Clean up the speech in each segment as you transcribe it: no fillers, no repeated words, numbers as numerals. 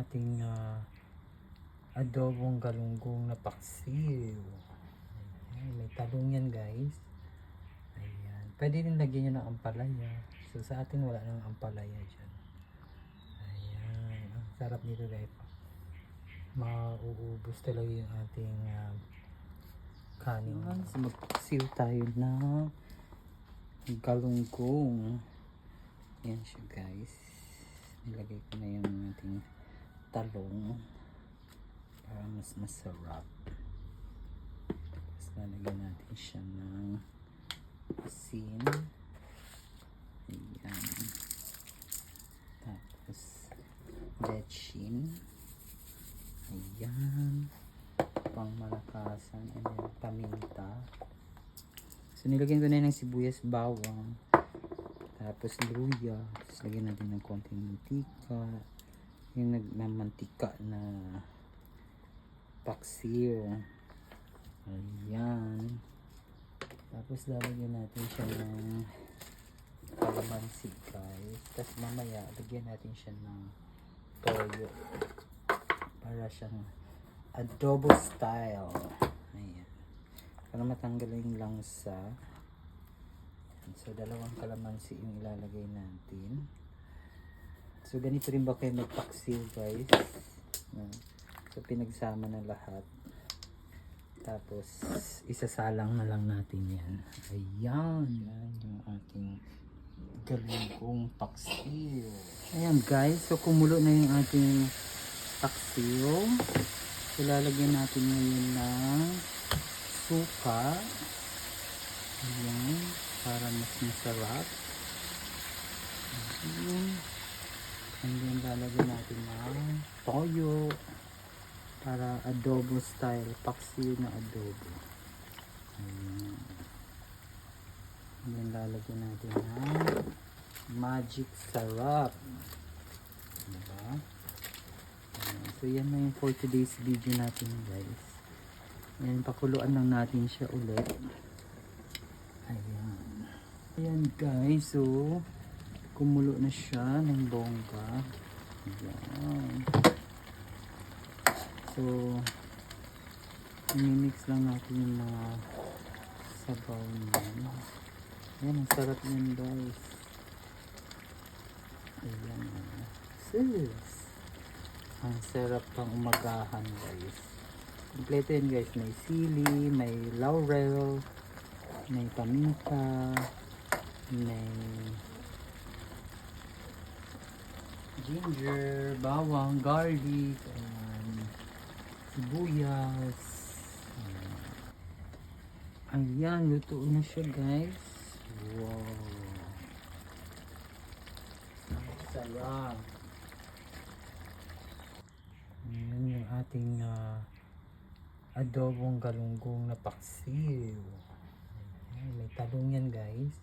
ating adobong galunggong na paksiw. Ayan, may talong yan guys. Ayan. Pwede din lagyan nyo ng ampalaya. So sa atin wala nang ampalaya dyan. Ayan. Ang sarap nito guys. Mauubos talaga yung ating kanin. So magpaksiw tayo ng galunggong. Ayan siya guys. Nilagay ko na yung ating talong para mas masarap. Tapos lalagyan natin siya ng asin. Ayan. Tapos bechin. Ayan. Pang malakasan. And then paminta. So nilagyan ko na ng sibuyas, bawang. Tapos luya. Tapos lagyan natin ng konting mantika. Yung nagmamantika na paksiw. Ayan. Tapos lalagyan natin siya ng kalamansi guys. Tapos mamaya lagyan natin siya ng toyo. Para siyang adobo style. Ayan. Para matanggal yung langsa. So dalawang kalamansi yung ilalagay natin. So ganito rin ba kayo magpaksiw guys? So pinagsama na lahat. Tapos isasalang na lang natin yan. Ayan. Yan yung ating galunggong paksiw. Ayan guys. So kumulo na yung ating paksiw. So lalagyan natin ngayon ng suka. Ayan. Para mas masarap. Ayan. And then lalagyan natin ng toyo. Para adobo style. Paksiw na adobo. Ayan. And then lalagyan natin ng magic sarap. Diba? Ayan. So yan na yung for today's video natin guys. Ayan. Pakuluan lang natin siya ulit. Ayan. Ayan guys. So kumulo na siya ng bongga. Ayan. So mimix lang natin yung mga sabaw niyan. Ayan, ang sarap niyan guys. Ayan. Sis. Ang sarap pang umagahan guys. Kompleto yan guys. May sili, may laurel, may paminta, may ginger, bawang, garlic, sibuyas. Ayan, luto na siya guys. Wow. Sarap. Ayan yung ating adobong galunggong na paksiw. Ayan, may talong yan guys.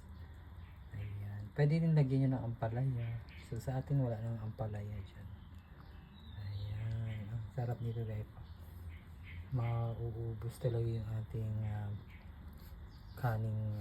Ayan. Pwede din lagyan nyo ng ampalaya. So sa atin wala nang ampalaya dyan. Ayan. Ang sarap nito guys. Mauubos talaga yung ating kaning